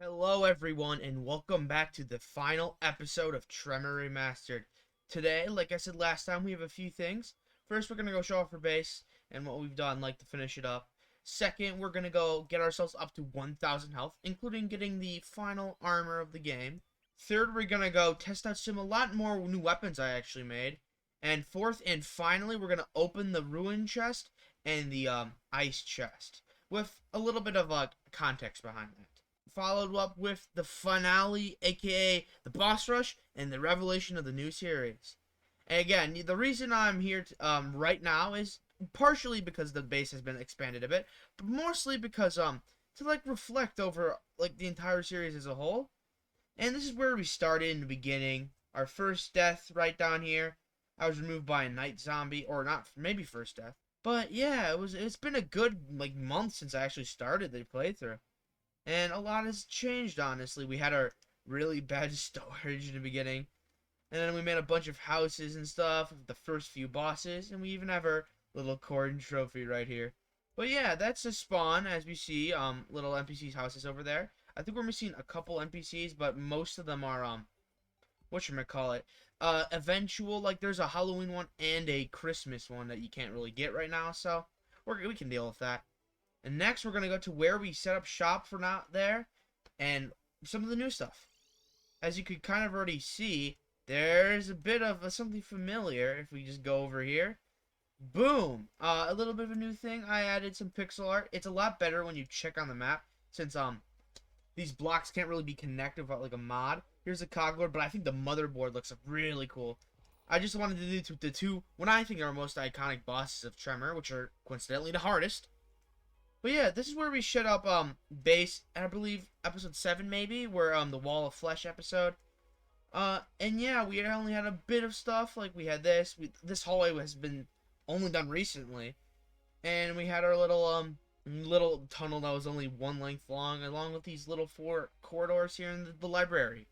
Hello everyone and welcome back to the final episode of Tremor Remastered. Today, like I said last time, we have a few things. First, we're going to go show off our base and what we've done, like to finish it up. Second, we're going to go get ourselves up to 1,000 health, including getting the final armor of the game. Third, we're going to go test out a lot more new weapons I actually made. And fourth and finally, we're going to open the ruin chest and the ice chest with a little bit of context behind that. Followed up with the finale, aka the boss rush and the revelation of the new series. And again, the reason I'm here right now is partially because the base has been expanded a bit, but mostly because to reflect over the entire series as a whole. And this is where we started in the beginning. Our first death right down here. I was removed by a night zombie, or not, maybe first death. But yeah, it's been a good month since I actually started the playthrough. And a lot has changed, honestly. We had our really bad storage in the beginning. And then we made a bunch of houses and stuff with the first few bosses. And we even have our little corn trophy right here. But yeah, that's a spawn, as we see, little NPCs houses over there. I think we're missing a couple NPCs, but most of them are, whatchamacallit, eventual, there's a Halloween one and a Christmas one that you can't really get right now, so we can deal with that. And next, we're going to go to where we set up shop for now there, and some of the new stuff. As you could kind of already see, there's a bit of something familiar if we just go over here. Boom! A little bit of a new thing. I added some pixel art. It's a lot better when you check on the map, since these blocks can't really be connected without like a mod. Here's a cogboard, but I think the motherboard looks really cool. I just wanted to do the two, what I think are most iconic bosses of Tremor, which are coincidentally the hardest. But yeah, this is where we shut up base, I believe episode 7 maybe, where the Wall of Flesh episode. And yeah, we only had a bit of stuff, like we had this. This hallway has been only done recently. And we had our little tunnel that was only one length long, along with these little 4 corridors here in the library.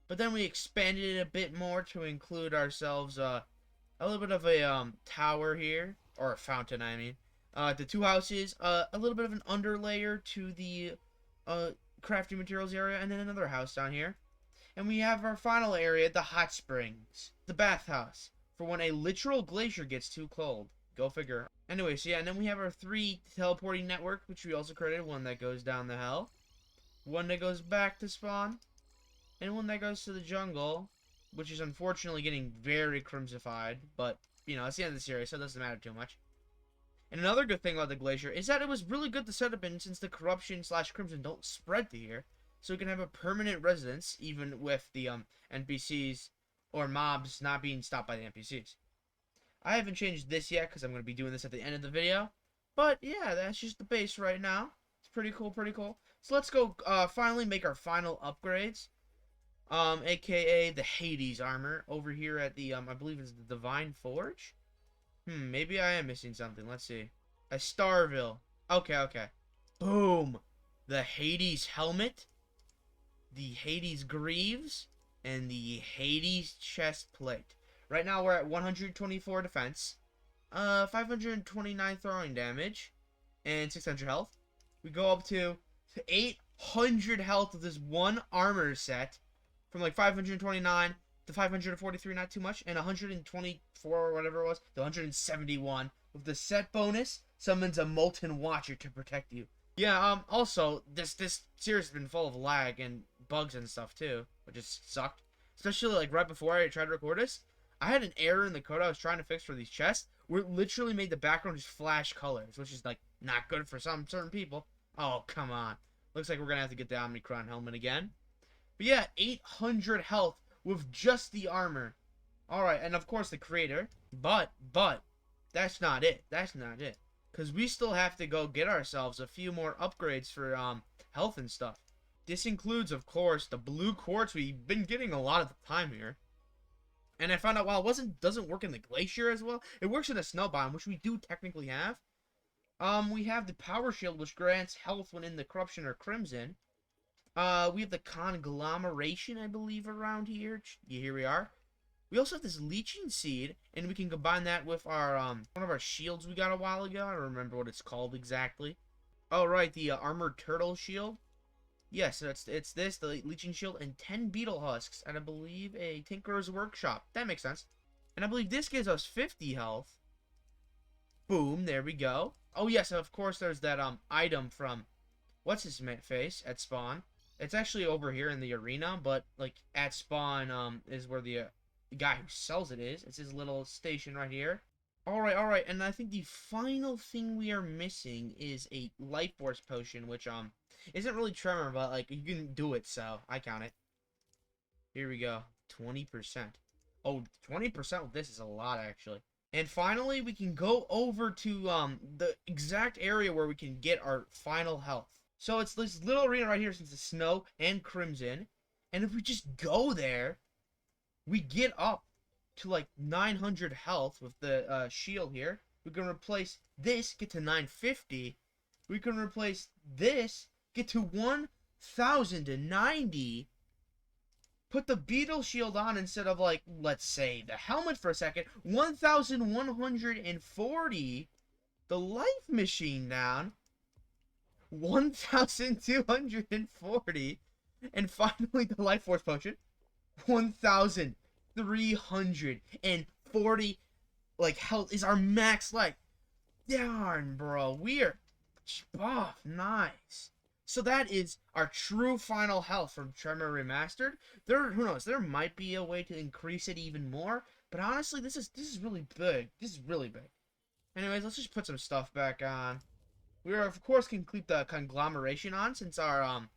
But then we expanded it a bit more to include ourselves a little bit of a tower here, or a fountain, I mean. The 2 houses, a little bit of an underlayer to the crafting materials area, and then another house down here. And we have our final area, the hot springs, the bathhouse, for when a literal glacier gets too cold. Go figure. Anyways, yeah, and then we have our 3 teleporting network, which we also created. One that goes down the hell, one that goes back to spawn, and one that goes to the jungle, which is unfortunately getting very crimsified, but, you know, it's the end of the series, so it doesn't matter too much. And another good thing about the glacier is that it was really good to set up in, since the corruption / crimson don't spread to here, so we can have a permanent residence even with the NPCs or mobs not being stopped by the NPCs. I haven't changed this yet because I'm going to be doing this at the end of the video, but yeah, that's just the base right now. It's pretty cool, pretty cool. So let's go finally make our final upgrades, aka the Hades armor over here at the I believe it's the Divine Forge. Maybe I am missing something. Let's see. A Starville. Okay. Boom! The Hades helmet, the Hades greaves, and the Hades chest plate. Right now we're at 124 defense, 529 throwing damage, and 600 health. We go up to 800 health with this one armor set, from like 529 to 543, not too much, and 124 or whatever it was to 171 with the set bonus summons a molten watcher to protect you. Yeah, also this series has been full of lag and bugs and stuff too, which has sucked, especially like right before I tried to record this. I had an error in the code I was trying to fix for these chests where it literally made the background just flash colors, which is like not good for some certain people. Oh, come on. Looks like we're gonna have to get the Omicron helmet again. But yeah, 800 health with just the armor. Alright, and of course the creator. But, that's not it. That's not it. Because we still have to go get ourselves a few more upgrades for health and stuff. This includes, of course, the blue quartz. We've been getting a lot of the time here. And I found out, while it doesn't work in the glacier as well, it works in a snow biome, which we do technically have. We have the power shield, which grants health when in the corruption or crimson. We have the conglomeration, I believe, around here. Here we are. We also have this leeching seed, and we can combine that with our one of our shields we got a while ago. I don't remember what it's called exactly. Oh, right, the armored turtle shield. Yes, so it's this, the Leeching Shield, and 10 Beetle Husks, and I believe a Tinkerer's Workshop. That makes sense. And I believe this gives us 50 health. Boom, there we go. Oh yes, and of course there's that item from what's his face at spawn. It's actually over here in the arena, but like at spawn is where the guy who sells it is. It's his little station right here. All right, and I think the final thing we are missing is a life force potion, which isn't really tremor, but like you can do it, so I count it. Here we go, 20%. Oh, 20% with this is a lot actually. And finally, we can go over to the exact area where we can get our final health. So it's this little arena right here since it's snow and crimson. And if we just go there, we get up to like 900 health with the shield here. We can replace this, get to 950. We can replace this, get to 1090. Put the beetle shield on instead of, like, let's say the helmet for a second. 1140. The life machine down. 1240. And finally the life force potion. 1340. Like, health is our max life. Darn, bro. We're buff. Nice. So that is our true final health from Tremor Remastered. Who knows? There might be a way to increase it even more, but honestly, this is really big. This is really big. Anyways, let's just put some stuff back on. We are, of course, can keep the conglomeration on since our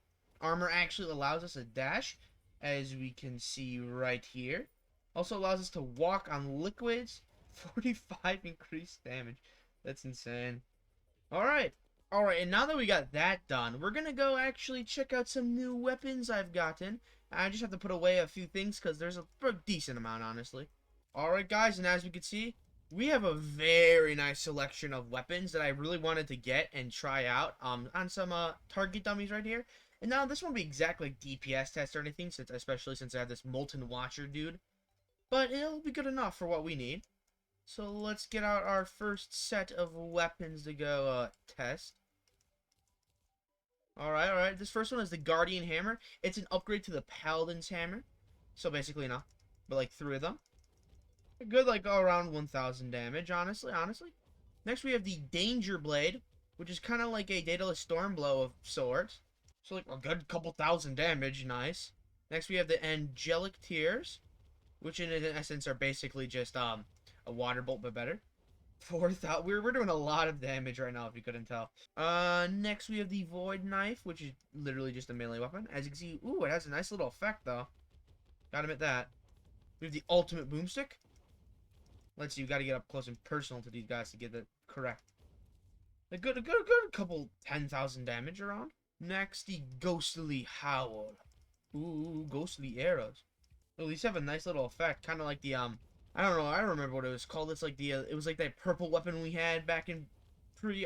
armor actually allows us a dash, as we can see right here. Also allows us to walk on liquids. 45 increased damage. That's insane. All right. Alright, and now that we got that done, we're gonna go actually check out some new weapons I've gotten. I just have to put away a few things because there's a decent amount, honestly. Alright, guys, and as we can see, we have a very nice selection of weapons that I really wanted to get and try out on some target dummies right here. And now this won't be exactly like DPS test or anything, especially since I have this Molten Watcher dude. But it'll be good enough for what we need. So let's get out our first set of weapons to go test. Alright. This first one is the Guardian Hammer. It's an upgrade to the Paladin's Hammer. So basically, you know, but like 3 of them. A good, like, around 1,000 damage, honestly. Next, we have the Danger Blade, which is kind of like a Daedalus Stormblow of sorts. So, like, a good couple thousand damage. Nice. Next, we have the Angelic Tears, which in essence are basically just a water bolt, but better. 4,000. We're doing a lot of damage right now, if you couldn't tell. Next we have the Void Knife, which is literally just a melee weapon. As you can see, ooh, it has a nice little effect, though. Gotta admit that. We have the Ultimate Boomstick. Let's see, you gotta get up close and personal to these guys to get it correct. A good couple 10,000 damage around. Next, the Ghostly Howl. Ooh, ghostly arrows. Oh, these have a nice little effect, kind of like the I don't know. I don't remember what it was called. It's like the it was like that purple weapon we had back in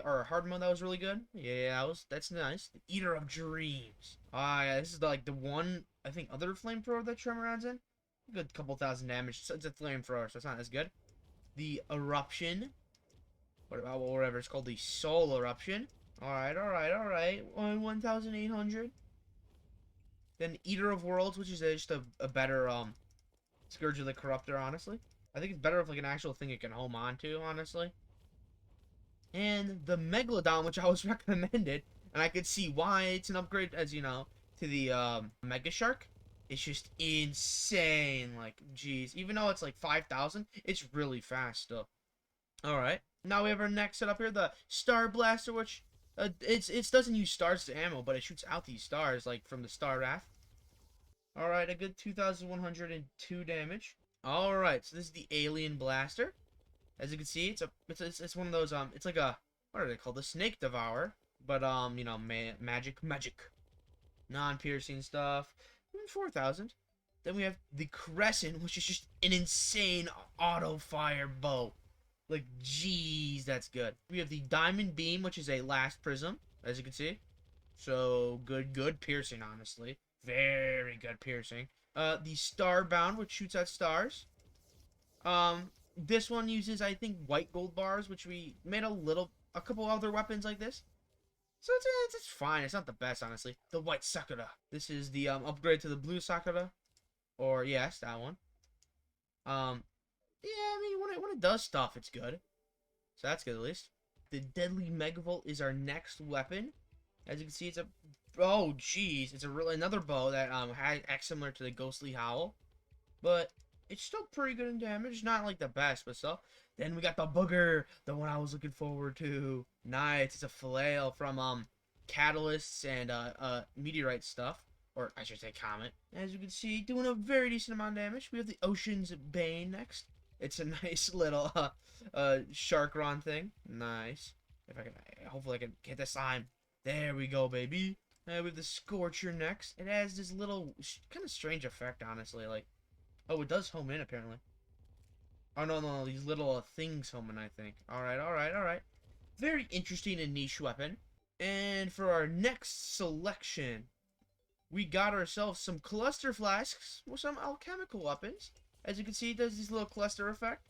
hard mode that was really good. Yeah, that's nice. The Eater of Dreams. Yeah, this is like the one I think other flamethrower that Tremor adds in. A good couple thousand damage. It's a flamethrower, so it's not as good. The Eruption. Whatever it's called, the Soul Eruption. All right. 1,800. Then Eater of Worlds, which is just a better Scourge of the Corruptor, honestly. I think it's better if like an actual thing it can home on to, honestly. And the Megalodon, which I was recommended, and I could see why it's an upgrade, as you know, to the Mega Shark. It's just insane. Like, geez, even though it's like 5,000, it's really fast still. All right, now we have our next set up here, the Star Blaster, which it doesn't use stars as ammo, but it shoots out these stars like from the Star Raft. All right, a good 2,102 damage. All right, so this is the Alien Blaster. As you can see, it's one of those it's like a, what are they called? The Snake Devourer, but you know, magic, non-piercing stuff. 4,000. Then we have the Crescent, which is just an insane auto fire bow. Like, jeez, that's good. We have the Diamond Beam, which is a last prism, as you can see. So good piercing, honestly. Very good piercing. The Starbound, which shoots at stars. This one uses, I think, white gold bars, which we made a couple other weapons like this. So it's fine. It's not the best, honestly. The white Sakura. This is the upgrade to the blue Sakura. Or, yes, that one. Yeah, I mean, when it does stuff, it's good. So that's good, at least. The Deadly Megavolt is our next weapon. As you can see, it's a... Oh, jeez. It's another bow that acts similar to the Ghostly Howl. But it's still pretty good in damage. Not like the best, but still. Then we got the Booger, the one I was looking forward to. Nice. It's a flail from catalysts and meteorite stuff. Or I should say comet. As you can see, doing a very decent amount of damage. We have the Ocean's Bane next. It's a nice little shark ron thing. Nice. If I can, hopefully I can get this time. There we go, baby. We have the Scorcher next. It has this little kind of strange effect, honestly. Like, oh, it does home in apparently. Oh no, these little things home in, I think. All right. Very interesting and niche weapon. And for our next selection, we got ourselves some cluster flasks with some alchemical weapons. As you can see, it does this little cluster effect.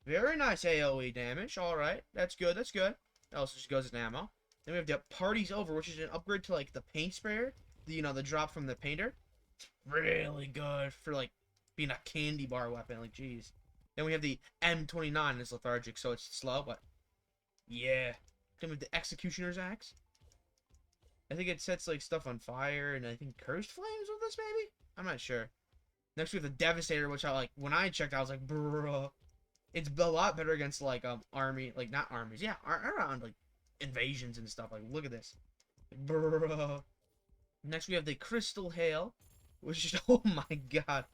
Very nice AoE damage. Alright, that's good. That also just goes as ammo. Then we have the Party's Over, which is an upgrade to like the paint sprayer. The drop from the painter. It's really good for like being a candy bar weapon. Like, jeez. Then we have the M29. It's lethargic, so it's slow, but yeah. Then we have the Executioner's Axe. I think it sets like stuff on fire, and I think cursed flames with this, maybe? I'm not sure. Next we have the Devastator, which I like. When I checked, I was like, bruh. It's a lot better against like army, like not armies, yeah, around like invasions and stuff. Like, look at this, bruh. Next we have the Crystal Hail, which is oh my god,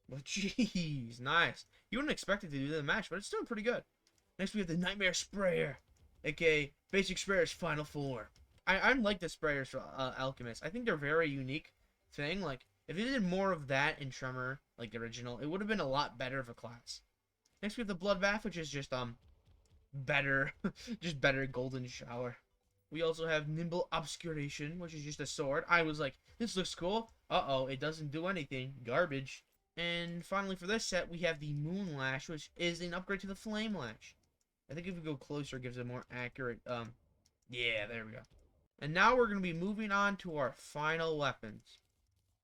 well, jeez, nice. You wouldn't expect it to do the match, but it's doing pretty good. Next we have the Nightmare Sprayer, aka Basic Sprayer's final form. I like the sprayers for Alchemist. I think they're very unique thing. Like, if it did more of that in Tremor, like the original, it would have been a lot better of a class. Next we have the Bloodbath, which is just better, just better Golden Shower. We also have Nimble Obscuration, which is just a sword. I was like, this looks cool. Uh-oh, it doesn't do anything. Garbage. And finally for this set, we have the Moonlash, which is an upgrade to the Flame Lash. I think if we go closer, it gives a more accurate, yeah, there we go. And now we're going to be moving on to our final weapons.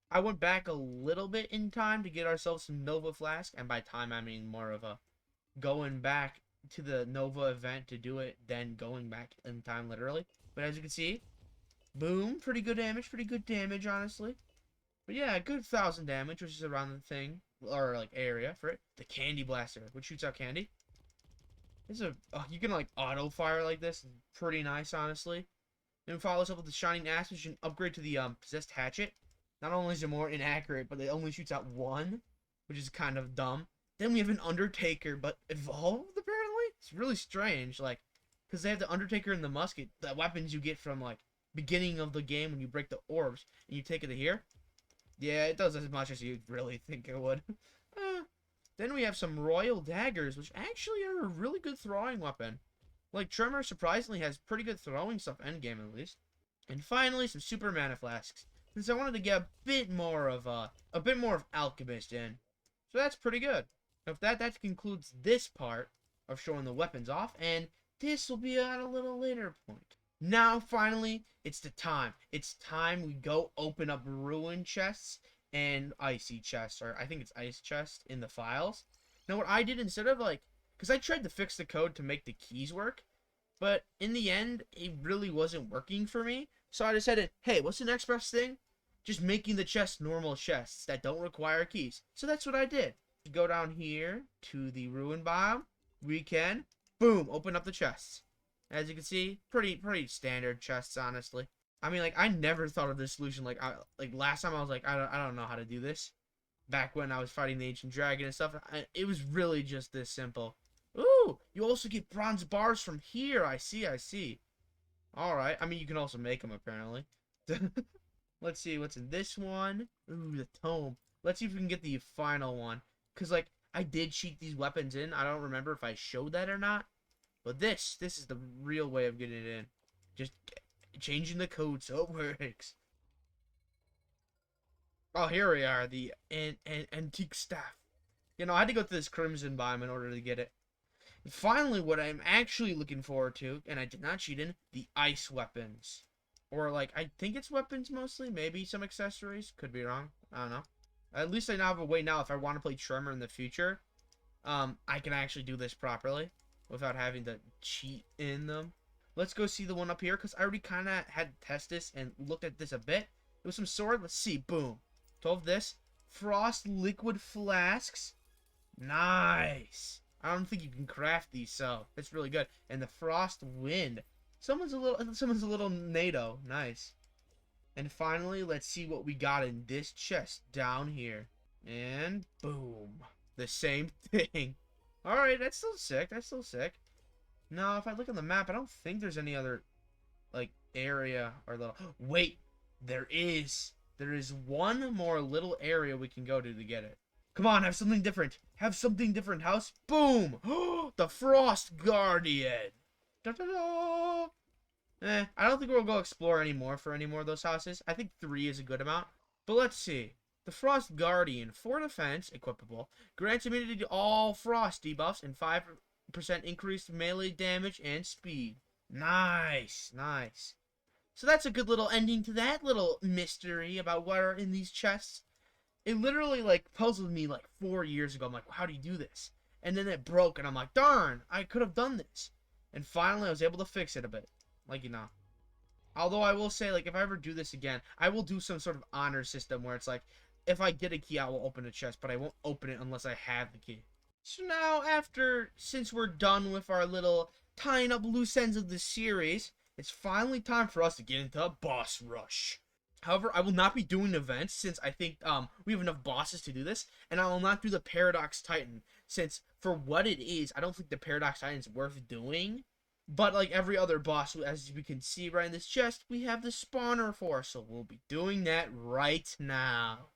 I went back a little bit in time to get ourselves some Nova Flask. And by time, I mean more of a going back to the Nova event to do it, then going back in time, literally. But as you can see, boom, pretty good damage, honestly. But yeah, a good 1,000 damage, which is around the thing, or like area for it. The Candy Blaster, which shoots out candy. You can like auto fire like this. Pretty nice, honestly. Then follows up with the Shining Axe, which is an upgrade to the Possessed Hatchet. Not only is it more inaccurate, but it only shoots out one, which is kind of dumb. Then we have an Undertaker, but evolved, apparently? It's really strange, like, because they have the Undertaker and the musket, the weapons you get from, like, beginning of the game when you break the orbs, and you take it to here. Yeah, it does as much as you'd really think it would. Then we have some Royal Daggers, which actually are a really good throwing weapon. Like, Tremor surprisingly has pretty good throwing stuff endgame, at least. And finally, some Super Mana Flasks, since I wanted to get a bit more of Alchemist in. So that's pretty good. With that concludes this part of showing the weapons off, and this will be at a little later point. Now, finally, it's the time. It's time we go open up Ruin chests and Icy chests, or I think it's Ice chest in the files. Now, what I did instead of, like, because I tried to fix the code to make the keys work, but in the end, it really wasn't working for me. So I decided, hey, what's the next best thing? Just making the chests normal chests that don't require keys. So that's what I did. Go down here to the Ruin biome. We can, boom, open up the chests. As you can see, pretty standard chests, honestly. I mean, like, I never thought of this solution. Like last time I was like, I don't know how to do this. Back when I was fighting the Ancient Dragon and stuff, it was really just this simple. Ooh, you also get bronze bars from here. I see. Alright, I mean, you can also make them, apparently. Let's see what's in this one. Ooh, the tome. Let's see if we can get the final one. Because, like, I did cheat these weapons in. I don't remember if I showed that or not. But this is the real way of getting it in. Just changing the code so it works. Oh, here we are. The antique staff. You know, I had to go to this Crimson biome in order to get it. Finally, what I'm actually looking forward to, and I did not cheat in, the ice weapons. Or, like, I think it's weapons mostly. Maybe some accessories. Could be wrong. I don't know. At least I now have a way now if I want to play Tremor in the future. I can actually do this properly without having to cheat in them. Let's go see the one up here, because I already kind of had to test this and looked at this a bit. It was some sword. Let's see. Boom. 12 this. Frost liquid flasks. Nice. I don't think you can craft these, so it's really good. And the frost wind. Someone's a little NATO. Nice. And finally, let's see what we got in this chest down here. And boom. The same thing. Alright, that's still sick. That's still sick. No, if I look on the map, I don't think there's any other, like, area or little... Wait! There is. There is one more little area we can go to get it. Come on, have something different. Have something different, house. Boom! The Frost Guardian. Da-da-da! I don't think we'll go explore anymore for any more of those houses. I think 3 is a good amount. But let's see. The Frost Guardian, 4 defense, equipable, grants immunity to all frost debuffs and 5% increased melee damage and speed. Nice, nice. So that's a good little ending to that little mystery about what are in these chests. It literally, like, puzzled me, like, 4 years ago. I'm like, how do you do this? And then it broke, and I'm like, darn, I could have done this. And finally, I was able to fix it a bit. Like, you know. Although I will say, like, if I ever do this again, I will do some sort of honor system where it's like, if I get a key, I will open a chest, but I won't open it unless I have the key. So now, since we're done with our little tying up loose ends of this series, it's finally time for us to get into Boss Rush. However, I will not be doing events since I think we have enough bosses to do this, and I will not do the Paradox Titan since for what it is, I don't think the Paradox Titan is worth doing. But like every other boss, as we can see right in this chest, we have the spawner for, so we'll be doing that right now.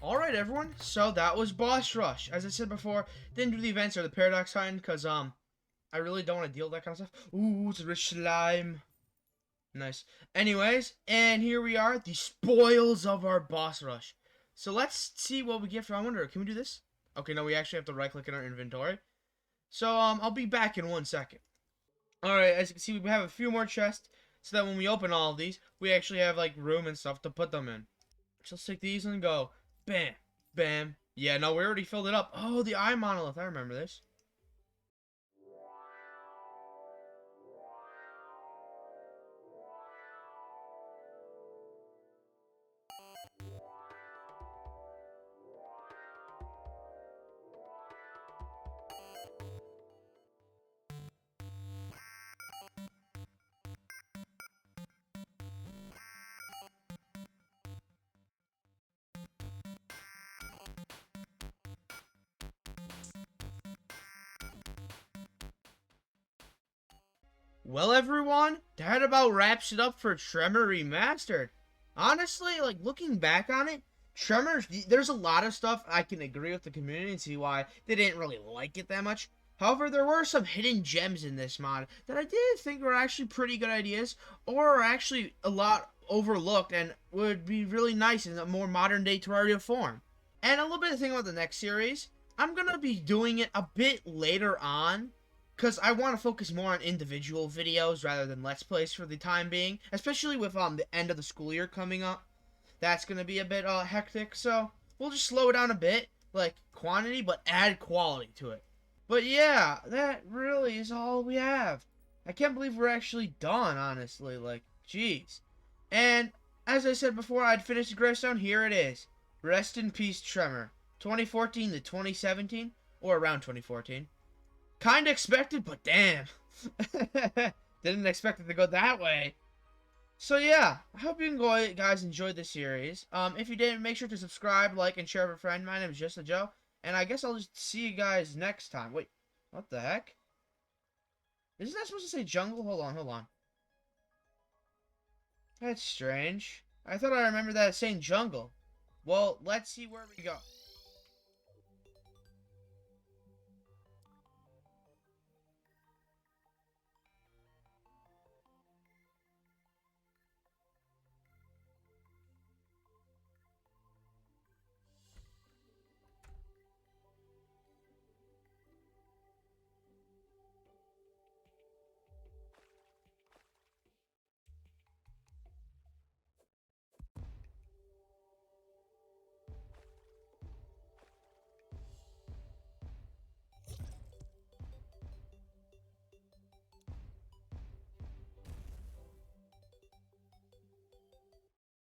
Alright, everyone, so that was Boss Rush. As I said before, didn't do the events or the Paradox Titan, because, I really don't want to deal with that kind of stuff. Ooh, it's a rich slime. Nice. Anyways, and here we are, the spoils of our Boss Rush. So let's see what we get for, I wonder, can we do this? Okay, no, we actually have to right-click in our inventory. So, I'll be back in 1 second. Alright, as you can see, we have a few more chests, so that when we open all of these, we actually have, like, room and stuff to put them in. So let's take these and go. Bam. Bam. Yeah, no, we already filled it up. Oh, the eye monolith. I remember this. Well, everyone, that about wraps it up for Tremor Remastered. Honestly, like, looking back on it, Tremor, there's a lot of stuff I can agree with the community and see why they didn't really like it that much. However, there were some hidden gems in this mod that I did think were actually pretty good ideas, or are actually a lot overlooked and would be really nice in a more modern day Terraria form. And a little bit of thing about the next series, I'm going to be doing it a bit later on, because I want to focus more on individual videos rather than Let's Plays for the time being, especially with the end of the school year coming up. That's going to be a bit hectic, so we'll just slow it down a bit, like quantity, but add quality to it. But yeah, that really is all we have. I can't believe we're actually done, honestly, like, jeez. And, as I said before, I'd finish the gravestone, here it is. Rest in peace, Tremor. 2014 to 2017, or around 2014. Kinda expected, but damn. Didn't expect it to go that way. So yeah, I hope you guys enjoyed the series. If you didn't, make sure to subscribe, like, and share with a friend. My name is Just a Joe, and I guess I'll just see you guys next time. Wait, what the heck? Isn't that supposed to say jungle? Hold on, hold on. That's strange. I thought I remembered that saying jungle. Well, let's see where we go.